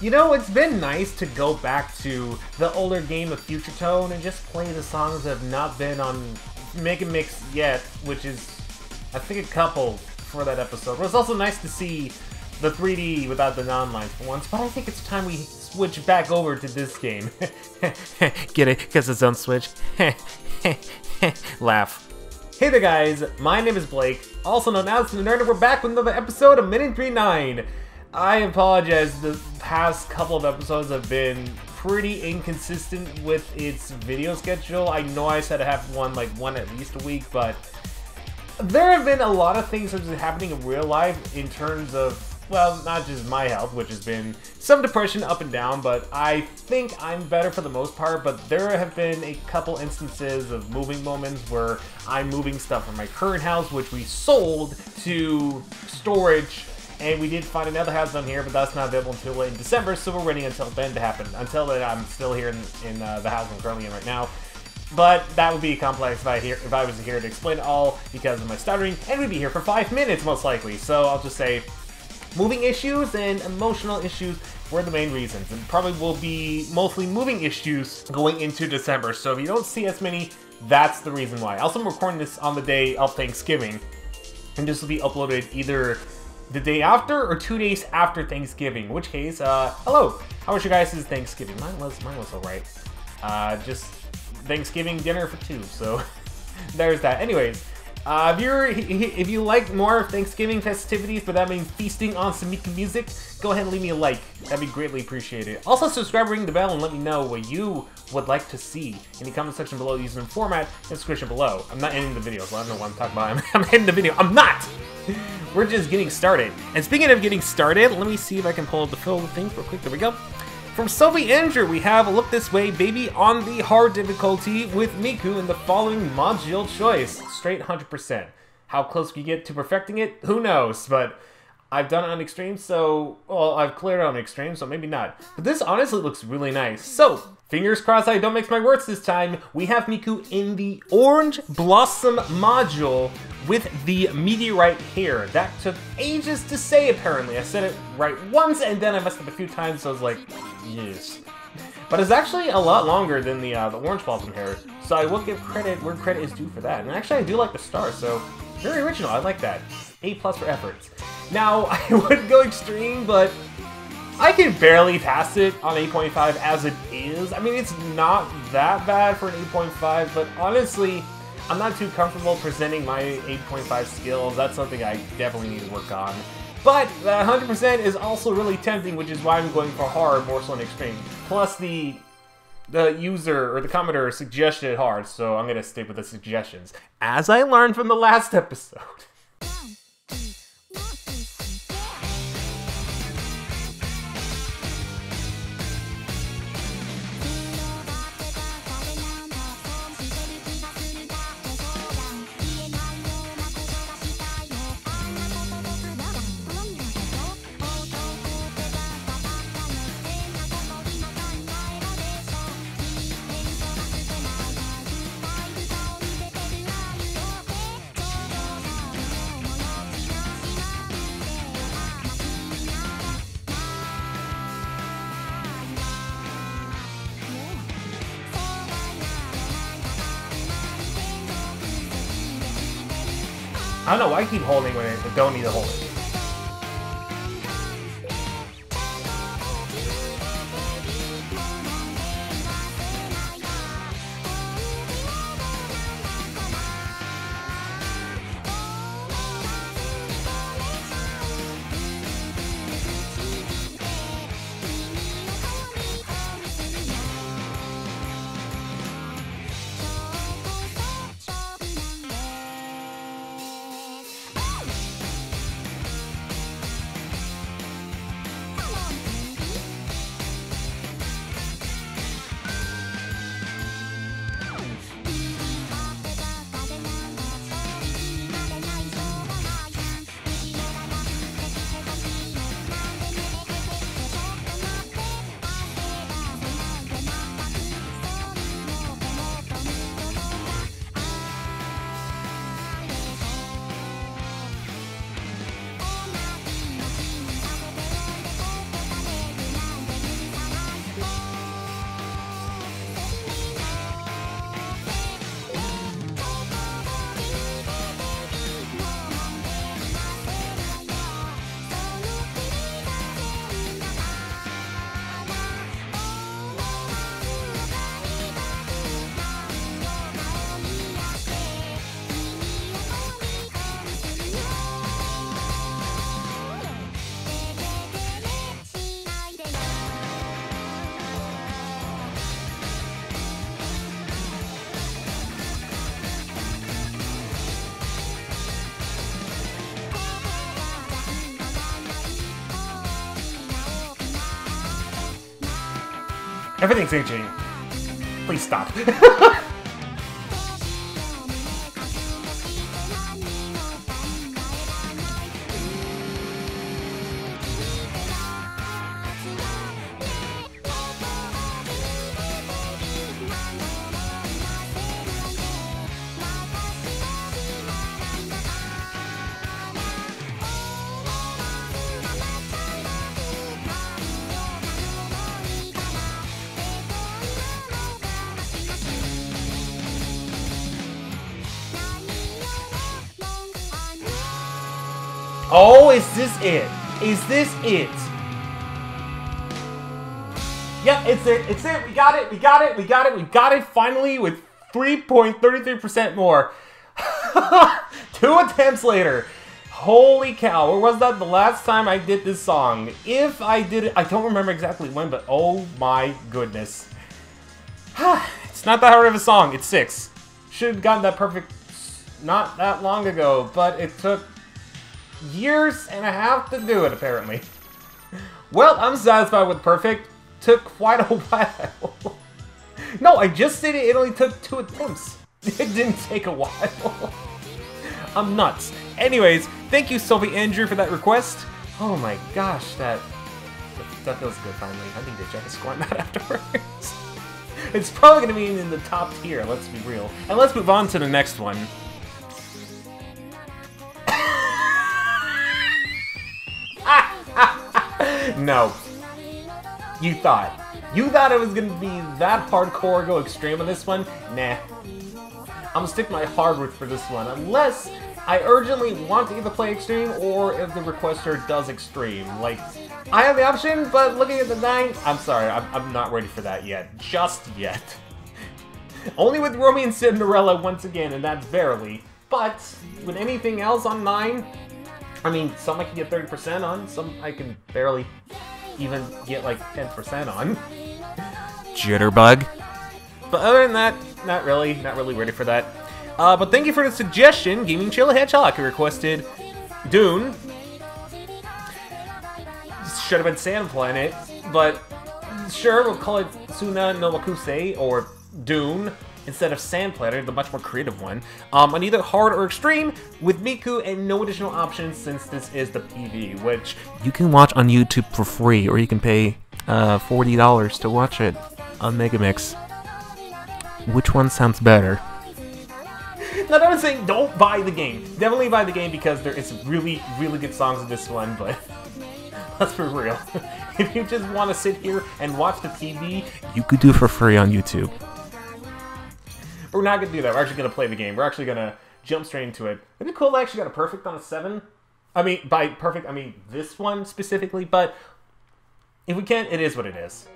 You know, it's been nice to go back to the older game of Future Tone and just play the songs that have not been on Mega Mix yet, which is, I think, a couple for that episode. But it's also nice to see the 3D without the non-lines for once, but I think it's time we switch back over to this game. Get it? Because it's on Switch. Laugh. Hey there guys, my name is Blake, also known as the Nerd, and we're back with another episode of Minute 39. I apologize, the past couple of episodes have been pretty inconsistent with its video schedule. I know I said I have one at least a week, but there have been a lot of things that are happening in real life in terms of, well, not just my health, which has been some depression up and down, but I think I'm better for the most part. But there have been a couple instances of moving moments where I'm moving stuff from my current house, which we sold, to storage. And we did find another house down here, but that's not available until late in December, so we're waiting until then to happen. Until then, I'm still here in the house I'm currently in right now. But that would be complex if I was here to explain it all because of my stuttering, and we'd be here for 5 minutes most likely. So I'll just say, moving issues and emotional issues were the main reasons, and probably will be mostly moving issues going into December. So if you don't see as many, that's the reason why. Also, I'm recording this on the day of Thanksgiving, and this will be uploaded either the day after or 2 days after Thanksgiving. In which case, hello. How was your guys' Thanksgiving? Mine was alright. Just Thanksgiving dinner for two. So there's that. Anyways, if you like more of Thanksgiving festivities, but that means feasting on some Miku music, go ahead and leave me a like. That'd be greatly appreciated. Also, subscribe, ring the bell, and let me know what you would like to see in the comment section below using the format in the description below. I'm not ending the video, so I don't know what I'm talking about. I'm ending the video. I'm not! We're just getting started. And speaking of getting started, let me see if I can pull up the fill thing real quick. There we go. From Sophie Andrew, we have a Look This Way, Baby on the hard difficulty with Miku in the following module choice. Straight 100%. How close we get to perfecting it, who knows? But I've done it on extreme, so, well, I've cleared it on extreme, so maybe not. But this honestly looks really nice. So, fingers crossed I don't mix my words this time. We have Miku in the Orange Blossom module with the meteorite hair. That took ages to say, apparently. I said it right once, and then I messed up a few times, so I was like, yes. But it's actually a lot longer than the Orange Blossom hair, so I will give credit where credit is due for that. And actually, I do like the star, so very original. I like that. A+ for efforts. Now, I would go extreme, but I can barely pass it on 8.5 as it is. I mean, it's not that bad for an 8.5, but honestly, I'm not too comfortable presenting my 8.5 skills. That's something I definitely need to work on. But 100% is also really tempting, which is why I'm going for hard more so than extreme. Plus, the user or the commenter suggested hard, so I'm gonna stick with the suggestions, as I learned from the last episode. I don't know why I keep holding when I don't need to hold it. Everything's itching. Please stop. Oh, is this it? Is this it? Yep, it's it. It's it. We got it. We got it. We got it. We got it finally with 3.33% more. 2 attempts later. Holy cow. Where was that the last time I did this song? If I did it, I don't remember exactly when, but oh my goodness. It's not that hard of a song. It's 6. Should have gotten that perfect not that long ago, but it took years and a half to do it, apparently. Well, I'm satisfied with perfect. Took quite a while. No, I just did it. It only took 2 attempts. It didn't take a while. I'm nuts. Anyways, thank you, Sophie Andrew, for that request. Oh my gosh, that feels good, finally. I need to check a score on that afterwards. It's probably going to be in the top tier, let's be real. And let's move on to the next one. No. You thought it was gonna be that hardcore, go extreme on this one? Nah. I'm gonna stick my hard route for this one, unless I urgently want to either play extreme or if the requester does extreme. Like, I have the option, but looking at the 9, I'm sorry, I'm not ready for that yet. Just yet. Only with Romeo and Cinderella once again, and that's barely. But with anything else on 9, I mean, some I can get 30% on, some I can barely even get like 10% on. Jitterbug. But other than that, not really ready for that. But thank you for the suggestion, Gaming Chill Hedgehog, who requested Dune. Should have been Sand Planet, but sure, we'll call it Suna no Makusei, or Dune, instead of Sand Planet, the much more creative one. On either hard or extreme, with Miku and no additional options since this is the PV, which you can watch on YouTube for free, or you can pay $40 to watch it on Megamix. Which one sounds better? Not that I'm saying don't buy the game. Definitely buy the game because there is really, really good songs in this one, but let's be real. If you just want to sit here and watch the TV, you could do it for free on YouTube. We're not going to do that. We're actually going to play the game. We're actually going to jump straight into it. It'd be cool if I actually got a perfect on a 7. I mean, by perfect, I mean this one specifically, but if we can't, it is what it is.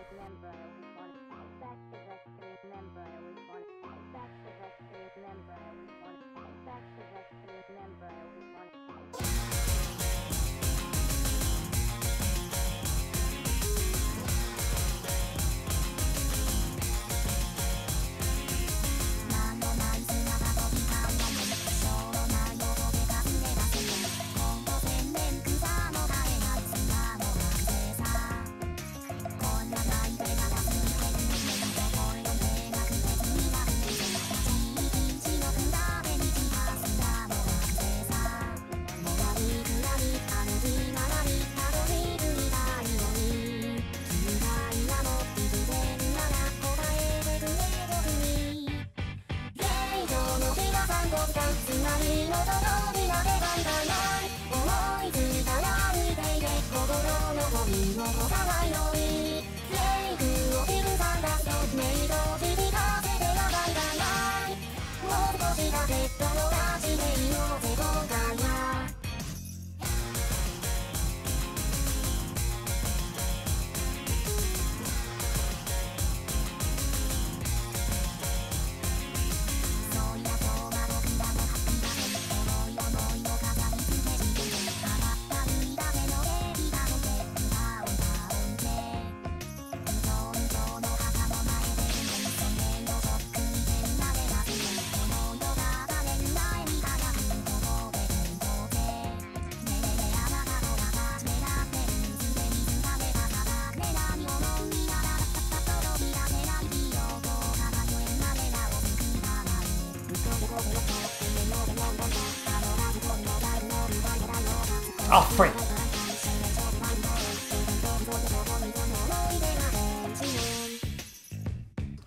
Oh, frick.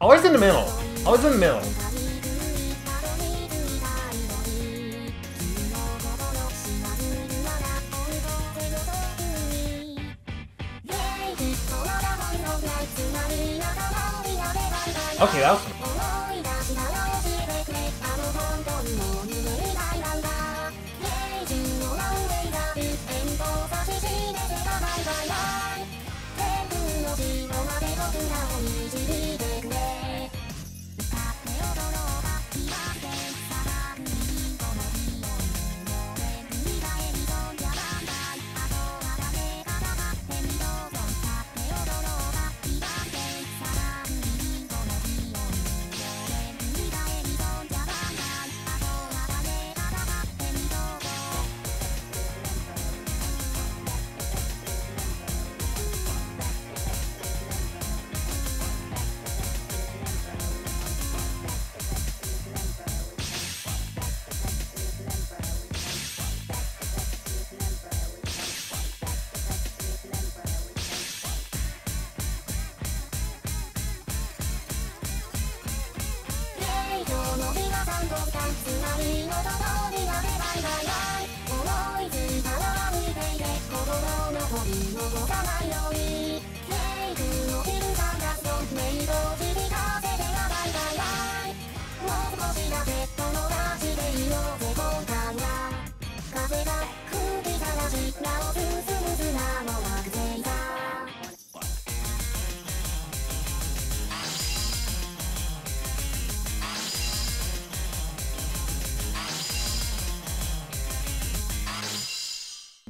Always in the middle. Always in the middle. Okay, that was fun.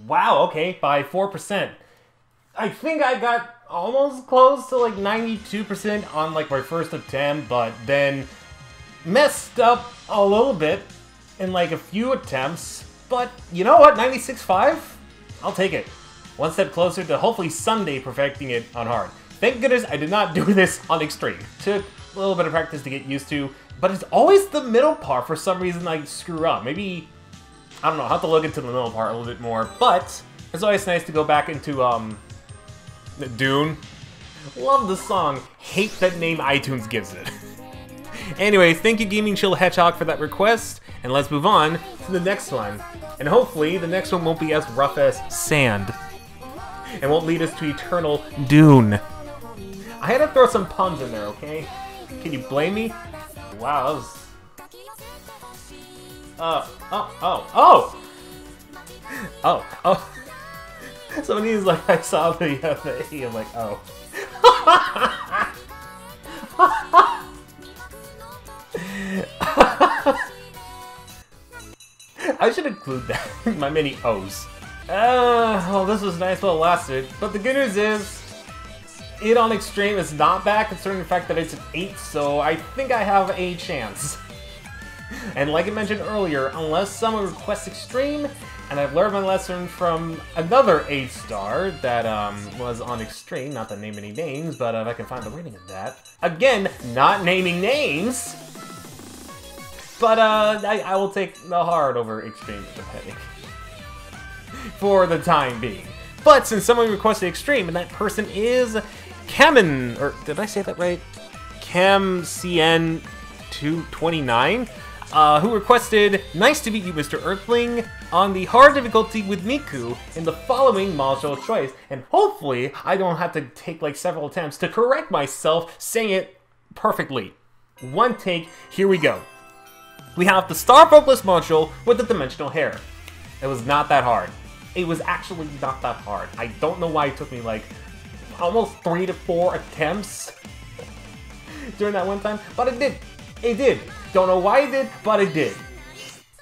Wow, okay, by 4%. I think I got almost close to like 92% on like my first attempt, but then messed up a little bit in like a few attempts. But you know what, 96.5? I'll take it. One step closer to hopefully someday perfecting it on hard. Thank goodness I did not do this on extreme. Took a little bit of practice to get used to, but it's always the middle part for some reason I screw up. Maybe, I don't know, I'll have to look into the middle part a little bit more, but it's always nice to go back into, Dune. Love the song. Hate that name iTunes gives it. Anyways, thank you Gaming Chill Hedgehog for that request, and let's move on to the next one. And hopefully, the next one won't be as rough as sand. And won't lead us to eternal Dune. I had to throw some puns in there, okay? Can you blame me? Wow, that was... Oh. Some of these, like, I saw the E, I'm like, oh. I should include that in my mini O's. Well, this was nice while it lasted, but the good news is, it on extreme is not bad considering the fact that it's an 8, so I think I have a chance. And like I mentioned earlier, unless someone requests extreme, and I've learned my lesson from another 8-star that was on extreme, not to name any names, but if I can find the rating of that. Again, not naming names, but I will take the hard over extreme depending. For the time being. But since someone requested extreme, and that person is Camin, or did I say that right? CamCN229, who requested, "Nice to meet you, Mr. Earthling, on the hard difficulty with Miku in the following module choice." And hopefully, I don't have to take like several attempts to correct myself saying it perfectly. One take, here we go. We have the Star Vocalist module with the dimensional hair. It was not that hard. It was actually not that hard. I don't know why it took me like almost 3 to 4 attempts during that one time, but it did. It did. Don't know why it did, but it did.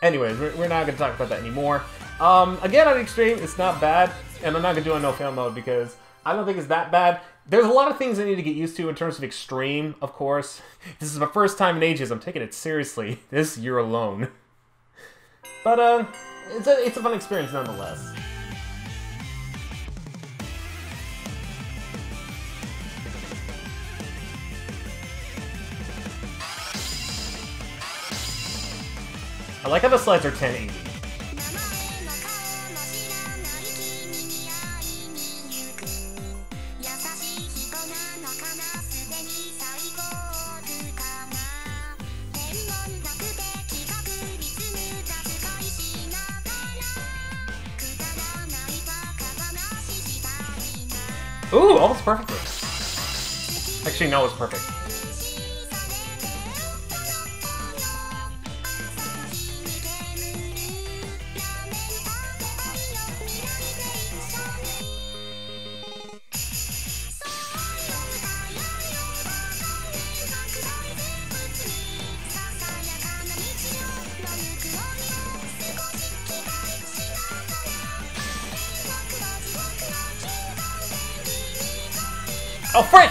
Anyways, we're not gonna talk about that anymore. Again, on extreme, it's not bad, and I'm not gonna do a no fail mode because I don't think it's that bad. There's a lot of things I need to get used to in terms of extreme, of course. This is my first time in ages. I'm taking it seriously this year alone. But it's a fun experience nonetheless. I like how the slides are 1080. Ooh, almost perfectly. Actually, no, it's perfect. Oh, frick!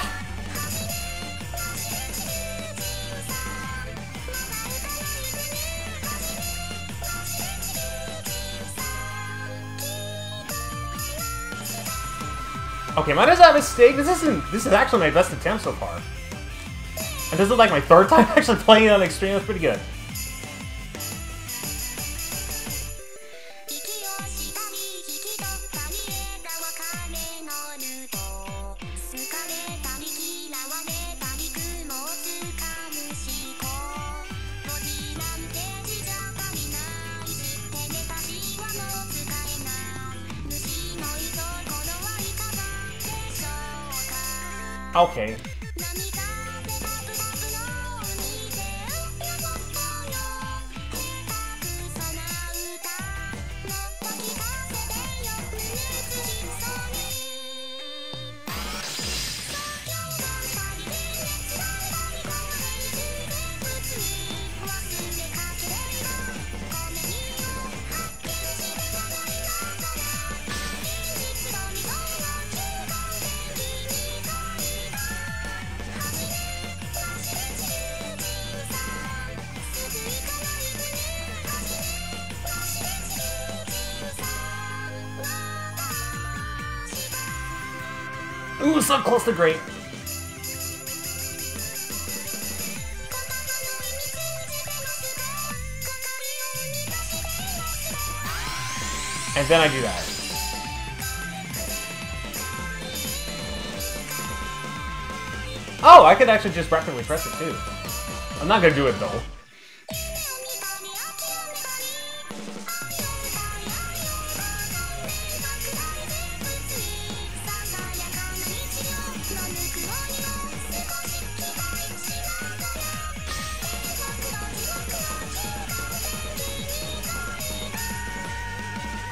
Okay, might as well have a mistake. This is actually my best attempt so far. And this is like my third time actually playing it on Extreme. That's pretty good. Okay. Ooh, so close to great. And then I do that. Oh, I could actually just rapidly press it too. I'm not gonna do it though.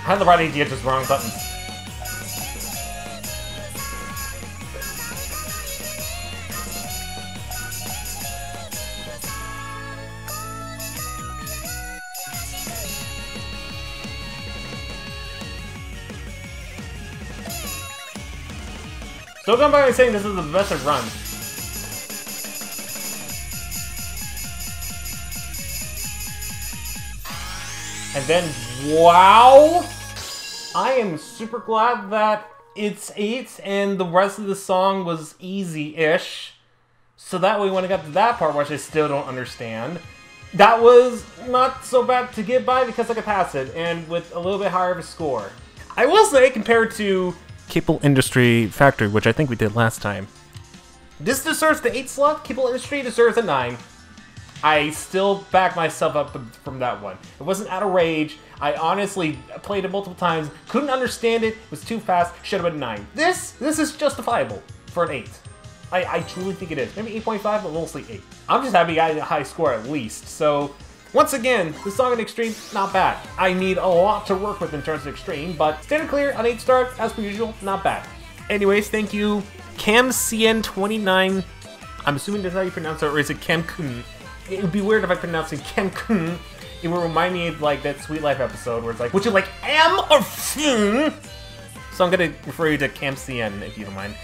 I had the right idea, just wrong buttons. Still going by saying this is the best I've run. And then, wow! I am super glad that it's 8 and the rest of the song was easy-ish. So that way when I got to that part, which I still don't understand, that was not so bad to get by because I could pass it, and with a little bit higher of a score. I will say, compared to Cable Industry Factory, which I think we did last time, this deserves the 8 slot, Cable Industry deserves a 9. I still back myself up from that one. It wasn't out of rage. I honestly played it multiple times, couldn't understand it, was too fast, should have been 9. This is justifiable for an 8. I truly think it is. Maybe 8.5, but mostly 8. I'm just happy I got a high score at least. So, once again, the song in Extreme, not bad. I need a lot to work with in terms of Extreme, but standard clear on 8 stars, as per usual, not bad. Anyways, thank you, CamCN29. I'm assuming that's how you pronounce it, or is it Camkun? It would be weird if I pronounced it Camkun. It would remind me of like that Sweet Life episode where it's like, would you like am or fin? So I'm gonna refer you to CamCN if you don't mind.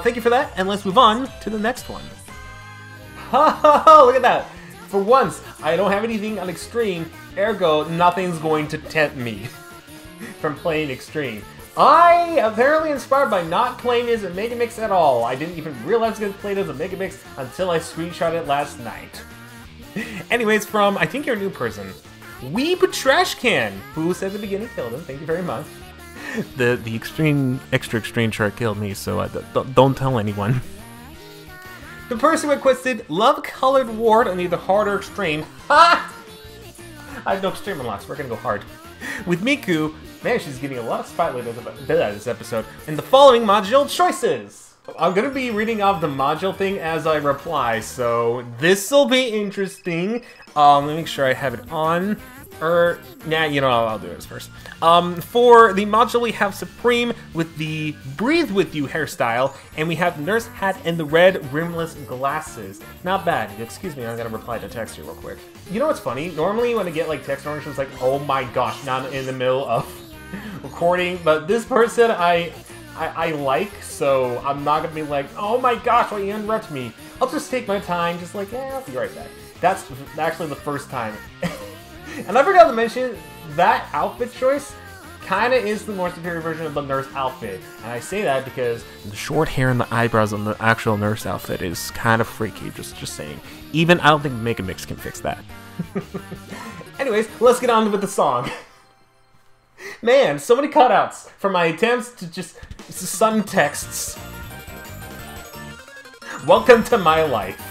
Thank you for that, and let's move on to the next one. Ha ha ha! Look at that! For once, I don't have anything on Extreme, ergo nothing's going to tempt me from playing Extreme. I apparently inspired by not playing as a Megamix at all. I didn't even realize I was gonna play it as a Megamix until I screenshot it last night. Anyways, from I think you're a new person. Weeb Trash Can, who said at the beginning killed him. Thank you very much. The extra extreme chart killed me, so don't tell anyone. The person requested Love Colored Ward on either hard or extreme. Ha! I have no extreme unlocks. We're gonna go hard. With Miku, man, she's getting a lot of spotlight this episode. And the following module choices. I'm gonna be reading off the module thing as I reply, so this'll be interesting. Let me make sure I have it on. Nah, you know, I'll do this first. For the module, we have Supreme with the Breathe With You hairstyle, and we have Nurse Hat and the red rimless glasses. Not bad. Excuse me, I'm gonna reply to text here real quick. You know what's funny? Normally when I get like text notifications like, oh my gosh, now I'm in the middle of recording, but this person I like, so I'm not gonna be like, oh my gosh, why you interrupt me? I'll just take my time, just like, yeah, I'll be right back. That's actually the first time. And I forgot to mention, that outfit choice kind of is the more superior version of the nurse outfit. And I say that because the short hair and the eyebrows on the actual nurse outfit is kind of freaky, just saying. Even I don't think Make a Mix can fix that. Anyways, let's get on with the song. Man, so many cutouts from my attempts to just sun texts. Welcome to my life.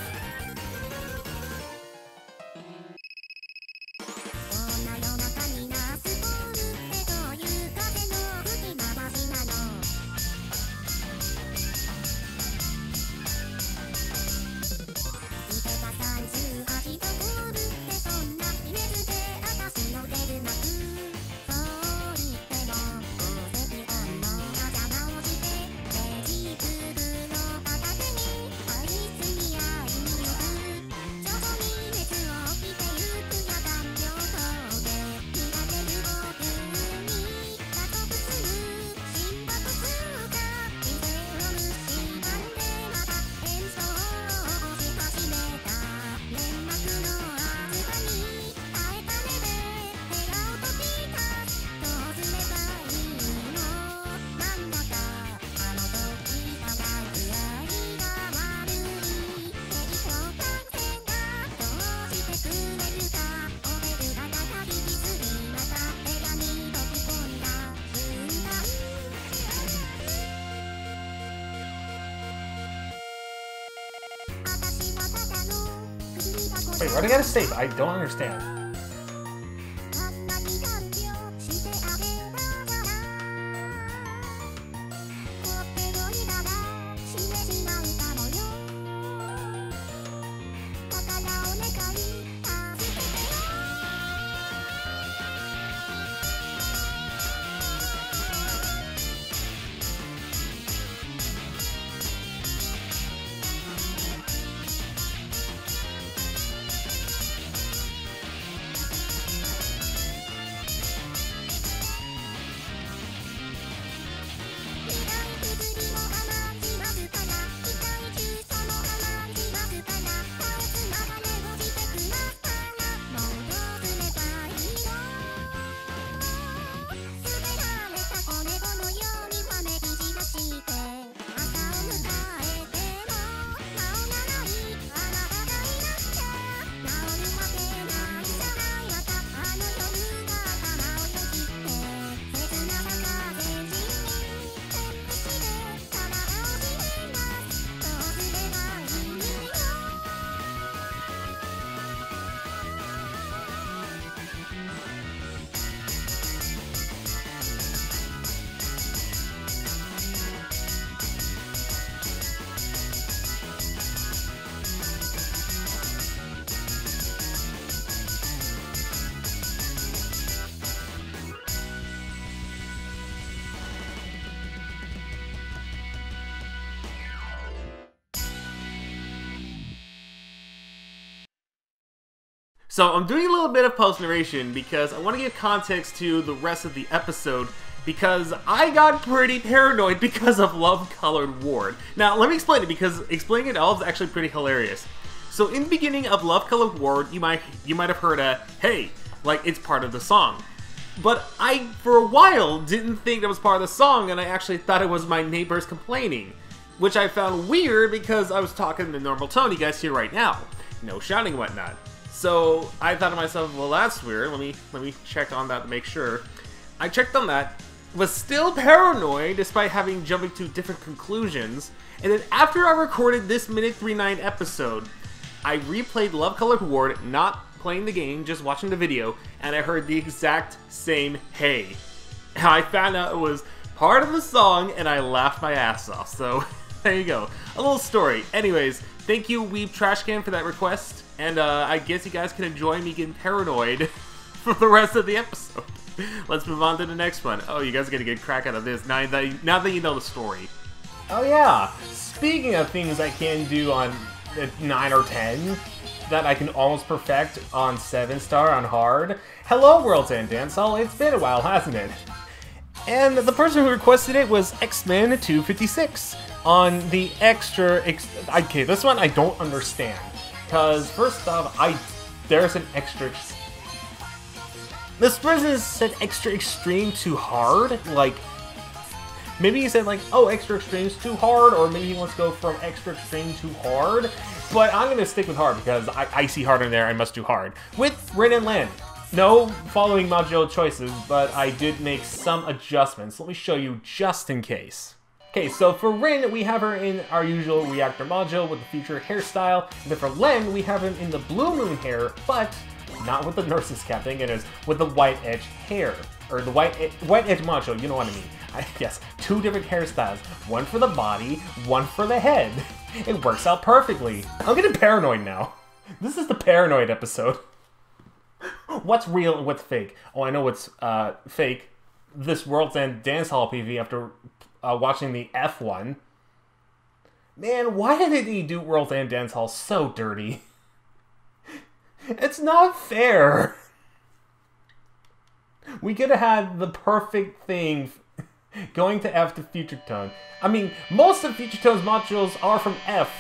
Wait, why do I gotta save? I don't understand. So I'm doing a little bit of post-narration because I want to give context to the rest of the episode because I got pretty paranoid because of Love Colored Ward. Now, let me explain it because explaining it all is actually pretty hilarious. So in the beginning of Love Colored Ward, you might have heard a, hey, like it's part of the song. But I, for a while, didn't think that was part of the song and I actually thought it was my neighbors complaining. Which I found weird because I was talking in the normal tone you guys hear right now. No shouting and whatnot. So I thought to myself, well, that's weird. Let me check on that to make sure. I checked on that, was still paranoid despite having jumping to different conclusions. And then after I recorded this minute 39 episode, I replayed Love Color Reward, not playing the game, just watching the video, and I heard the exact same hey. And I found out it was part of the song, and I laughed my ass off. So there you go, a little story. Anyways, thank you Weeb Trashcan for that request, and I guess you guys can enjoy me getting paranoid for the rest of the episode. Let's move on to the next one. Oh, you guys are gonna get a crack out of this now that you know the story. Oh yeah, speaking of things I can do on 9 or 10 that I can almost perfect on 7-star on hard. Hello World's End Dancehall, it's been a while, hasn't it? And the person who requested it was X-Men256 on the extra. Okay, this one I don't understand, because first off, there's an extra. This person said extra extreme too hard, like maybe he said like, oh, extra extreme is too hard, or maybe he wants to go from extra extreme to hard. But I'm gonna stick with hard because I see hard in there. I must do hard with Rin and Len. No following module choices, but I did make some adjustments. Let me show you just in case. Okay, so for Rin, we have her in our usual reactor module with the future hairstyle. And then for Len, we have him in the blue moon hair, but not with the nurse's cap thing. It is with the white edge hair, or the white edge module. You know what I mean? Yes, 2 different hairstyles. One for the body, one for the head. It works out perfectly. I'm getting paranoid now. This is the paranoid episode. What's real and what's fake? Oh, I know what's fake. This World's End Dancehall PV after watching the F1. Man, why did he do World's End Dancehall so dirty? It's not fair. We could have had the perfect thing going to F to Future Tone. I mean, most of Future Tone's modules are from F.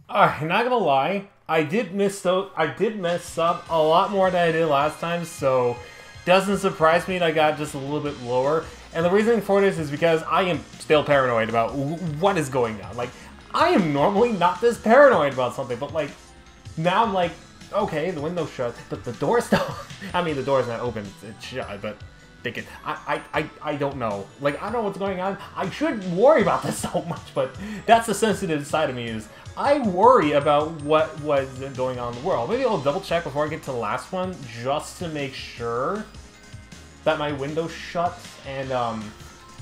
Not gonna lie, I did mess up a lot more than I did last time, so doesn't surprise me that I got just a little bit lower. And the reason for this is because I am still paranoid about what is going on. Like, I am normally not this paranoid about something, but like, now I'm like, okay, the window's shut, but the door's still... I mean, the door's not open, it's shut, but thinking, I don't know. Like, I don't know what's going on. I shouldn't worry about this so much, but that's the sensitive side of me is I worry about what was going on in the world. Maybe I'll double check before I get to the last one, just to make sure that my window's shut and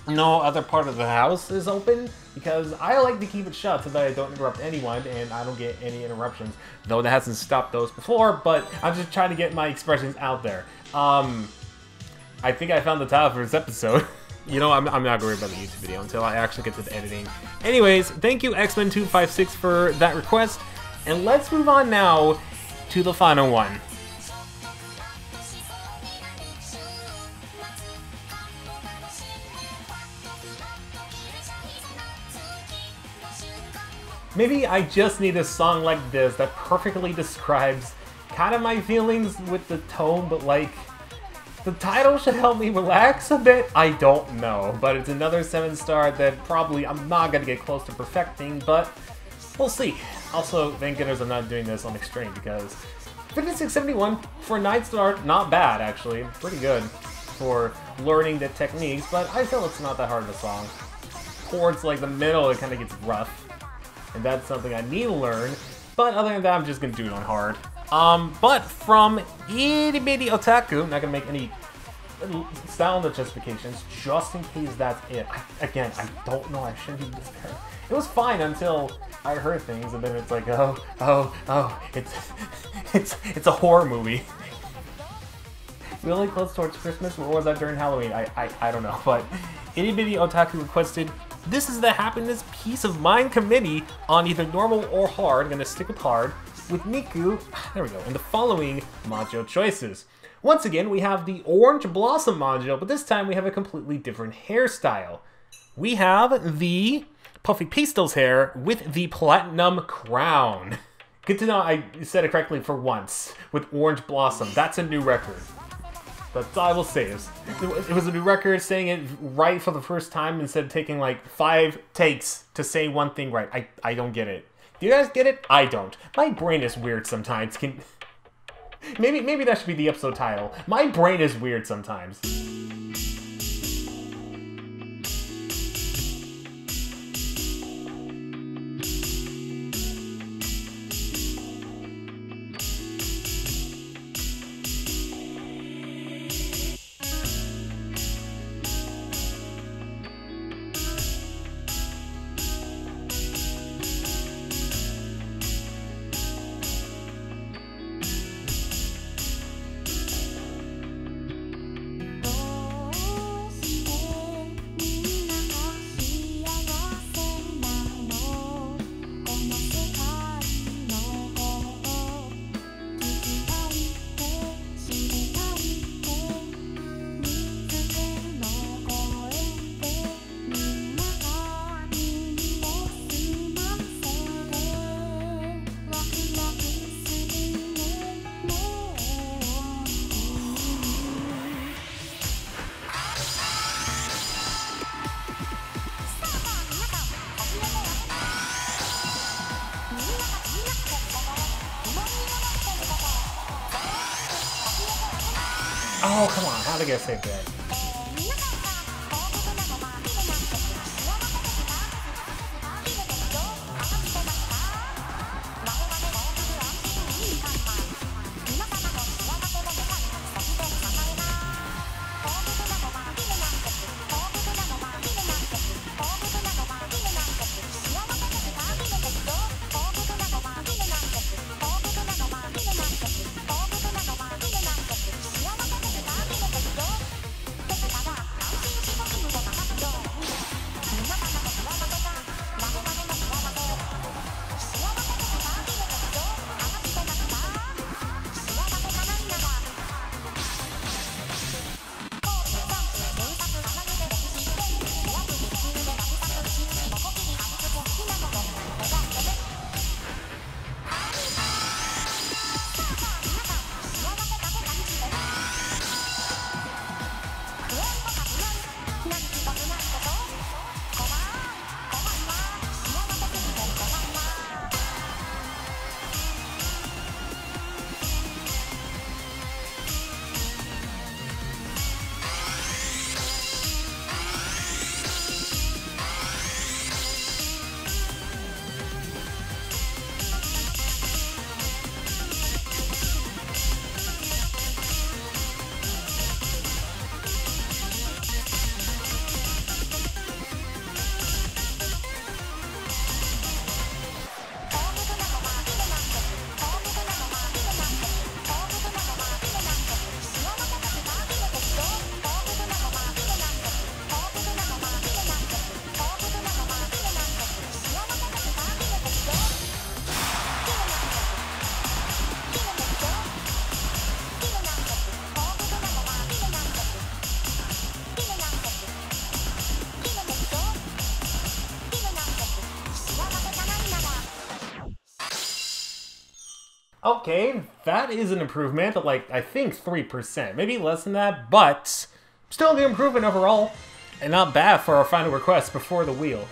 no other part of the house is open, because I like to keep it shut so that I don't interrupt anyone and I don't get any interruptions. Though that hasn't stopped those before, but I'm just trying to get my expressions out there. I think I found the title for this episode. You know, I'm not gonna worry about the YouTube video until I actually get to the editing. Anyways, thank you X-Men256 for that request, and let's move on now to the final one. Maybe I just need a song like this that perfectly describes kind of my feelings with the tone, but like, the title should help me relax a bit? I don't know, but it's another 7-star that probably I'm not gonna get close to perfecting, but we'll see. Also, thank goodness I'm not doing this on extreme, because 5671 for a 9-star, not bad actually, pretty good for learning the techniques, but I feel it's not that hard of a song. Towards like the middle, it kind of gets rough, and that's something I need to learn, but other than that, I'm just gonna do it on hard. But from Itty Bitty Otaku, not gonna make any sound justifications, just in case that's it. Again, I don't know, I shouldn't be this paranoid. It was fine until I heard things, and then it's like, oh, it's a horror movie. Really close towards Christmas, or was that during Halloween? I don't know, but Itty Bitty Otaku requested, this is the Happiness Peace of Mind Committee on either normal or hard. I'm gonna stick with hard. With Miku, there we go, and the following Manjo choices. Once again, we have the Orange Blossom Manjo, but this time we have a completely different hairstyle. We have the Puffy Pastels hair with the Platinum Crown. Good to know I said it correctly for once, with Orange Blossom. That's a new record. That's all I will say. It was a new record, saying it right for the first time instead of taking like 5 takes to say one thing right. I don't get it. Do you guys get it? I don't. My brain is weird sometimes. Maybe that should be the episode title. My brain is weird sometimes. Oh, come on, how did I get saved there? Okay, that is an improvement of like, I think 3%. Maybe less than that, but still a good improvement overall. And not bad for our final request before the wheel.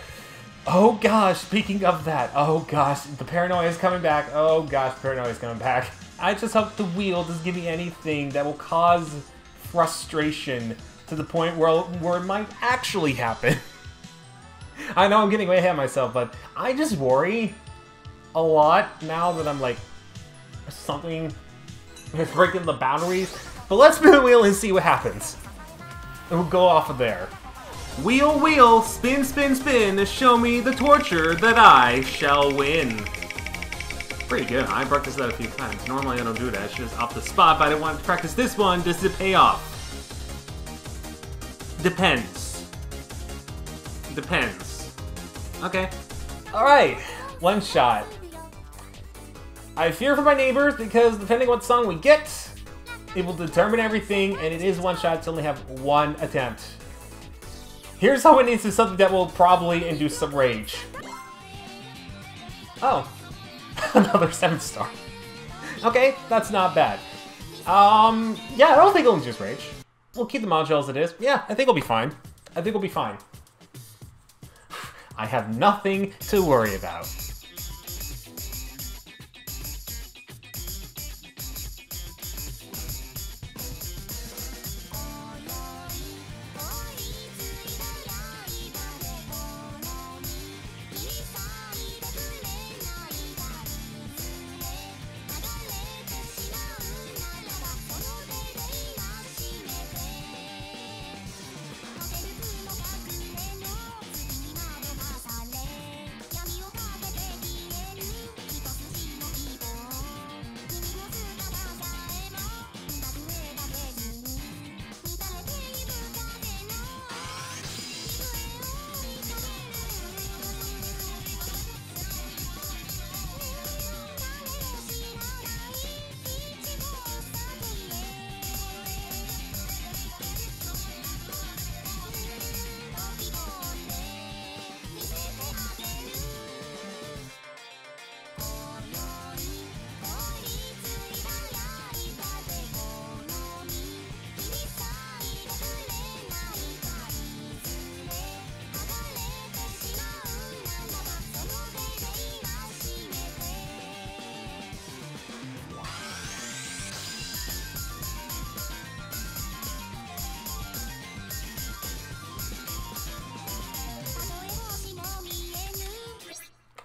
Oh gosh, speaking of that, oh gosh, the paranoia is coming back. Oh gosh, paranoia is coming back. I just hope the wheel doesn't give me anything that will cause frustration to the point where it might actually happen. I know I'm getting way ahead of myself, but I just worry a lot now that I'm like, something is breaking the boundaries. But let's spin the wheel and see what happens. And we'll go off of there. Wheel, wheel, spin, spin, spin, show me the torture that I shall win. Pretty good. I practiced that a few times. Normally I don't do that. It's just off the spot, but I want to practice this one. Does it pay off? Depends. Depends. Okay. Alright. One shot. I fear for my neighbors because depending on what song we get, it will determine everything, and it is one shot to only have one attempt. Here's how it needs to something that will probably induce some rage. Oh. Another 7-star. Okay, that's not bad. Yeah, I don't think it'll induce rage. We'll keep the module as it is. Yeah, I think it'll be fine. I think it'll be fine. I have nothing to worry about.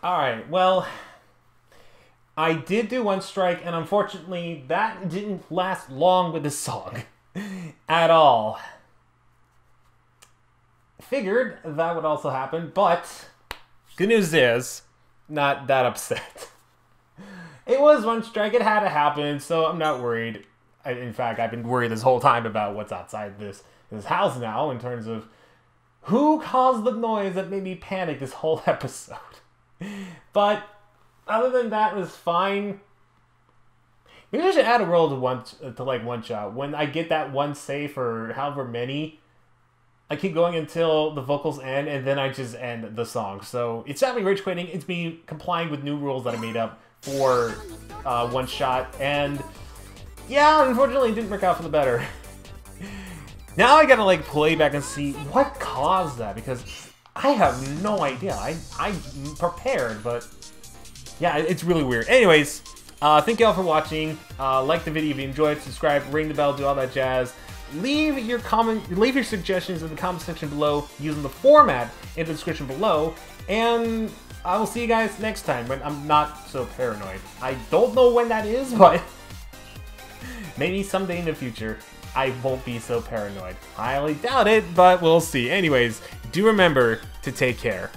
Alright, well, I did do one strike, and unfortunately, that didn't last long with the song. At all. Figured that would also happen, but good news is, not that upset. It was one strike, it had to happen, so I'm not worried. In fact, I've been worried this whole time about what's outside this house now, in terms of who caused the noise that made me panic this whole episode. But other than that, it was fine. Maybe I should add a roll to like one shot. When I get that one safe or however many, I keep going until the vocals end, and then I just end the song. So it's not me rage quitting. It's me complying with new rules that I made up for one shot. And yeah, unfortunately, it didn't work out for the better. Now I gotta like play back and see what caused that, because I have no idea. I'm prepared, but yeah, it's really weird. Anyways, thank you all for watching. Like the video if you enjoyed, subscribe, ring the bell, do all that jazz. Leave your suggestions in the comment section below using the format in the description below, and I will see you guys next time when I'm not so paranoid. I don't know when that is, but maybe someday in the future I won't be so paranoid. I highly doubt it, but we'll see. Anyways, do remember to take care.